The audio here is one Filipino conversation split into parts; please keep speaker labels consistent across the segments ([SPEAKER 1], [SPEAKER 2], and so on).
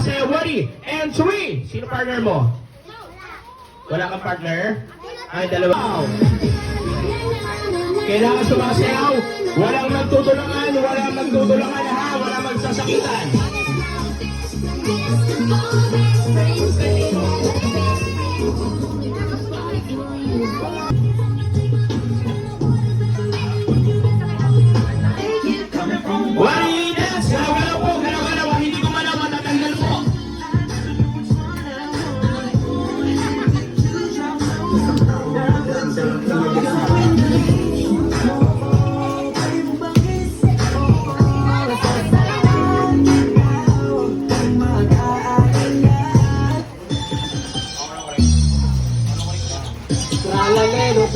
[SPEAKER 1] Say Woody and 3. Sino partner mo? Wala kang partner? Ay, dalawa. Wow. Kailangan sumasayaw. Walang magtutulungan. Walang magtutulungan ha. Walang magsasakitan. Wari, dance! Galaw-galaw po! Galaw-galaw! Hindi ko malaw matatanggal po!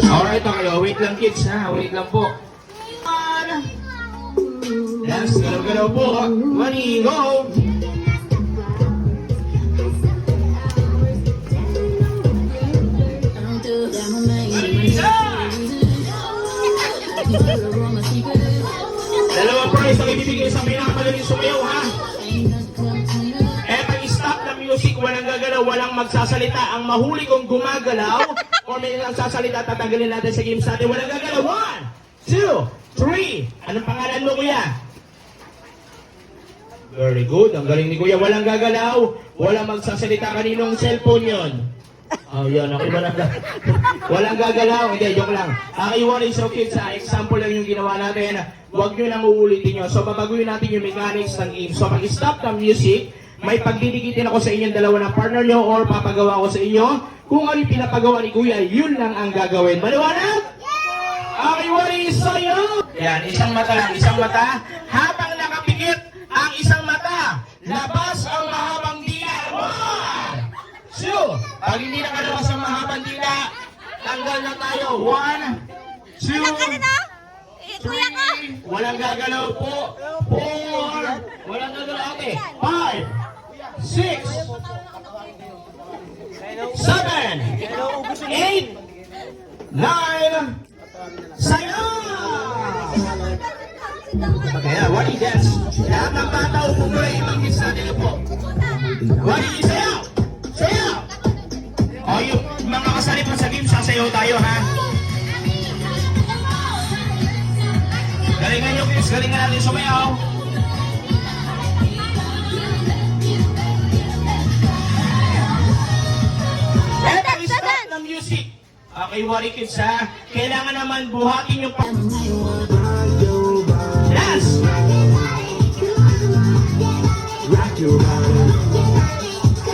[SPEAKER 1] Alright, okay. Wait lang kids ha. Wait lang po. Yes, galaw-galaw po. Money, go! Dalawa prize ang ibibigay sa pinakamagaling sumayaw ha. Eh, pag-stop ng music, walang gagalaw, walang magsasalita. Ang mahuli kong gumagalaw o may nagsasalita, tatanggalin natin sa games natin. Walang gagalaw. 1, 2, 3. Anong pangalan mo, kuya? Very good. Ang galing ni kuya. Walang gagalaw. Walang magsasalita. Kaninong cellphone yon? Oh, yan. Okay, walang gagalaw. Hindi, joke lang. Okay, what is okay sa example lang yung ginawa natin. Huwag nyo lang uulitin nyo. So, babaguhin natin yung mechanics ng game. So, pag-stop ng music, may pagdidikitin ako sa inyong dalawa ng partner nyo or papagawa ko sa inyo. Kung ano yung pinapagawa ni kuya, yun lang ang gagawin. Maliwanag? Okay, what is sa'yo? Yan, isang mata lang. Isang mata. Habang nakapikit ang isang mata, labas ang mahabang dila. 1, 2. Pag hindi nakalabas ang mahabang dila, tanggal na tayo. 1, 2, 3. Walang gagalaw po. 4. Walang gagalaw ate. 5, 6, 7, 8, 9. Sayo! Kaya, wali dance. Lahat ng bata upumula yung mag-gis natin po. Wali, sayaw! Sayaw! O, yung mga kasali pa sa game, sasayaw tayo, ha? Galingan nyo, kids. Galingan natin sumayaw. Eh, pag-stop ng music. Okay, wali kids, ha? Kailangan naman buhatin yung Last!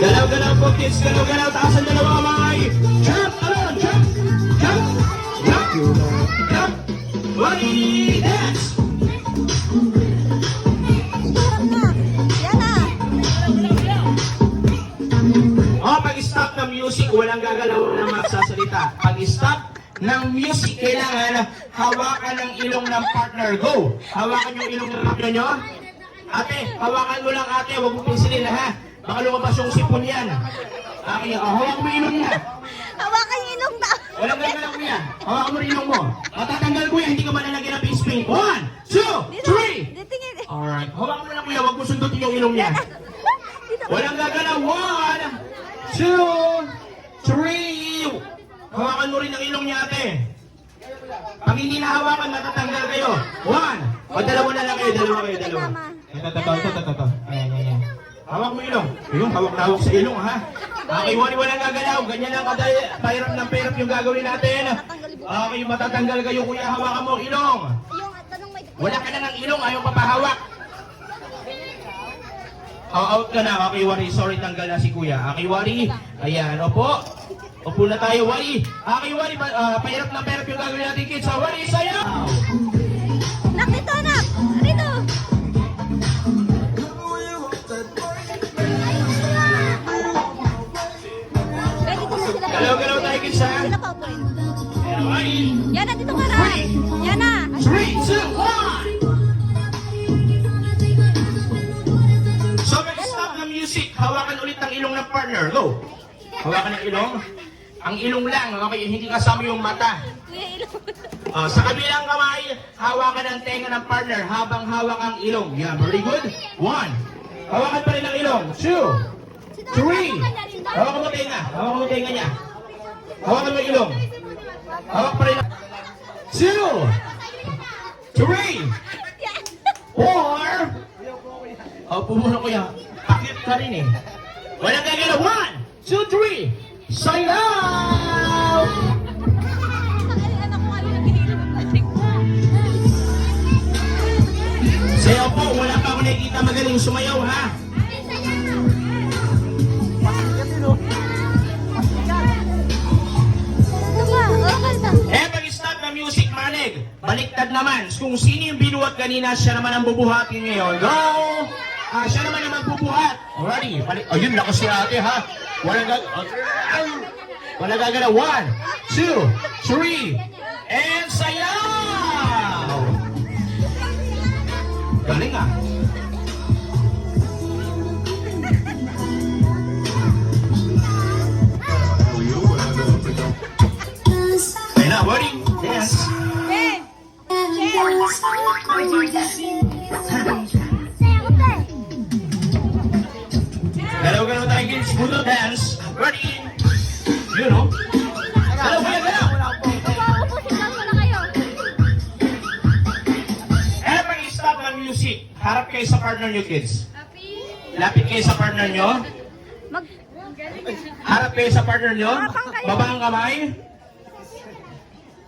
[SPEAKER 1] Galaw-galaw po kids, galaw-galaw, taas ang dalawa kamay. Jump, alon, jump, jump, jump, jump. Wali, dance! Oh, pag-stop ng music, walang gagalaw na magsasalita. Pag-stop ng music, kailangan hawakan ng ilong ng partner. Go! Hawakan yung ilong ng partner nyo. Ate, hawakan mo lang ate. Huwag mo pinsilin ha. Baka lumabas yung sipon yan. Okay, hawak mo yung ilong niya.
[SPEAKER 2] Hawakan yung ilong na.
[SPEAKER 1] Walang gagalaw mo yan. Hawakan mo rin ilong mo. Matatanggal ko yan. Hindi ka malalagyan ng face paint. 1, 2, 3. Alright. Hawakan mo lang kuya. Huwag mo sundutin yung ilong niya. Walang gagalaw. 1, 2, 3. Hawakan mo rin ang ilong niya, ate. Pag hindi nahawakan, matatanggal kayo. 1. O, dalawa na lang kayo. Dalawa. Ito. Ayan. Hawak mo ilong. Yung hawak na hawak sa ilong, ha? Okay, walang gagalaw. Ganyan lang pahirap ng perap yung gagawin natin. Okay, matatanggal kayo, kuya. Hawakan mo ilong. Wala ka na ng ilong. Ayaw papahawak. Out ka na. Okay, Wari. Sorry, tanggal na si kuya. Okay, Wari. Ayan, opo. Upo na tayo, Wari. Okay, Wari. Pahirap ng perap yung gagawin natin, kids. So, Wari, sayaw!
[SPEAKER 2] Nak, dito, nak. Dito.
[SPEAKER 1] Galaw-galaw tayo, kids, ha?
[SPEAKER 2] Sila pa upo rin.
[SPEAKER 1] Ayan, Wari.
[SPEAKER 2] Yan na, dito ka, Ray. Yan na.
[SPEAKER 1] 3, 2, 1. So, mag-stop ng music. Hawakan ulit ang ilong ng partner. Go! Hawakan ang ilong. Ang ilong lang, okay? Hindi kasama yung mata.
[SPEAKER 2] Kuya, ilong.
[SPEAKER 1] Sa kabilang kamay, hawakan ang tenga ng partner habang hawak ang ilong. Yeah, very good. 1. Hawakan pa rin ang ilong. 2, 3. Hawakan mo tenga. Hawakan mo tenga niya. Hawakan mo yung ilong. Hawak pa rin ang... 2, 3, 4. Opo muna kuya. Pakit ka rin eh. Walang gagalaw. 1, 2, 3. Sayaw!
[SPEAKER 2] Anak ko ano naghihilom ng plastic mo.
[SPEAKER 1] Sayaw po. Wala pa ako nakikita magaling sumayaw ha.
[SPEAKER 2] Ano ba? Okay ba?
[SPEAKER 1] Eh, pag-start ng music, Manig. Baliktad naman. Kung sino yung binuhat kanina, siya naman ang bubuhatin ngayon. Go! Siya naman ang magbubuhat. Alrighty. Ayun, lakas si ate, ha? Walang gagalaw. 1, 2, 3. And sayaw! Galing ah. Ayun na, buddy. Dance. Galaw-galaw tayo, kids. Good dance. Ready? You know? Galaw, galaw, galaw.
[SPEAKER 2] Upo-upo, sigaw ko na kayo.
[SPEAKER 1] Eh, pag-stop ng music, harap kayo sa partner nyo, kids. Lapit kayo sa partner nyo.
[SPEAKER 2] Mag...
[SPEAKER 1] Harap kayo sa partner nyo. Baba ang kamay.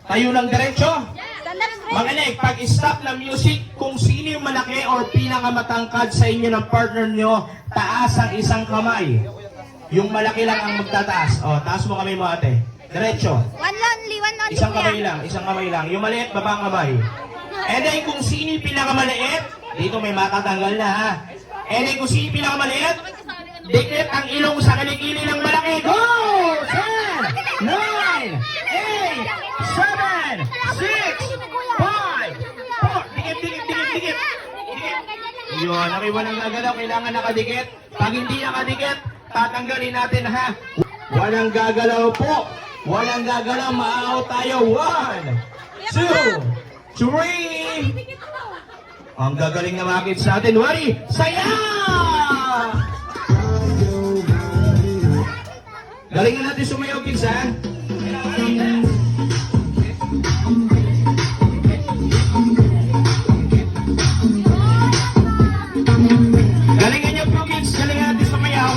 [SPEAKER 1] Tayo ng diretso.
[SPEAKER 2] Stand up straight.
[SPEAKER 1] Magaling, pag-stop ng music, kung sino yung malaki or pinakamatangkad sa inyo ng partner nyo, taas ang isang kamay. Yung malaki lang ang magtataas. O, taas mo kamay mo ate. Diretso.
[SPEAKER 2] One only,
[SPEAKER 1] Isang
[SPEAKER 2] kuya.
[SPEAKER 1] kamay lang, isang kamay lang. Yung maliit, baba ang kamay. And then, kung sino yung pinakamaliit, dito may matatanggal na ha. And then, kung sino yung pinakamaliit, dikit ang ilong sa kilikili ng malaki. Go! 10, 9, 8, 7, 6, 5, 4. Dikit, dikit, dikit, dikit. Yun, walang gagalaw. Kailangan nakadikit. Pag hindi nakadikit, tatanggalin natin ha. Walang gagalaw po. Walang gagalaw. Maaw tayo. 1, 2, 3. Ang gagaling na mga kids natin. Wari, saya! Galingan natin sumayaw, kids, ha? Galingan niyo po, kids. Galingan natin sumayaw.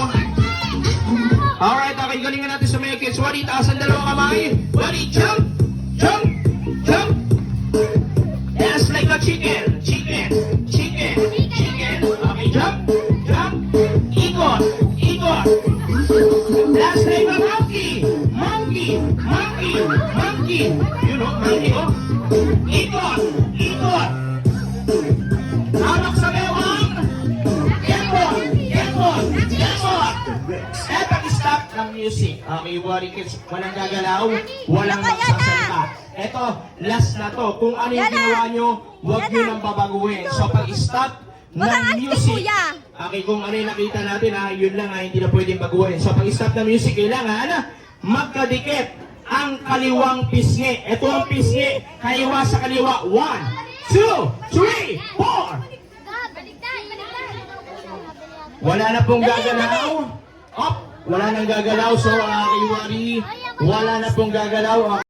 [SPEAKER 1] Alright, okay. Galingan natin sumayaw, kids. Wari, taas ang dalawang kamay. Wari, jump! Jump! Jump! Dance like a chicken. Chicken. Chicken. Chicken. Okay, jump. Jump. Ikot. Ikot. Dance like a monkey. Monkey. Monkey. Monkey. You know, monkey, oh. Ikot. Ikot. Hawak sa bewang. Ikot. Ikot. Ikot. Eh, pag-stop ng music. Okay, worry kids. Walang gagalaw. Walang magsasalita. Eto, last na to. Kung ano yung
[SPEAKER 2] Yan na.
[SPEAKER 1] ginawa nyo, huwag
[SPEAKER 2] Yan
[SPEAKER 1] nyo
[SPEAKER 2] na.
[SPEAKER 1] nang babaguhin. So, pag-stop
[SPEAKER 2] Wag kang
[SPEAKER 1] ng
[SPEAKER 2] acting,
[SPEAKER 1] music,
[SPEAKER 2] kuya.
[SPEAKER 1] okay, kung ano yung nakita natin, yun lang, hindi na pwedeng baguhin. So, pag-stop ng music, kailangan magkadikit ang kaliwang pisngi. Ito ang pisngi, kaliwa sa kaliwa. 1, 2, 3, 4. Wala na pong gagalaw. Up, wala nang gagalaw. So, kay Wari, wala na pong gagalaw.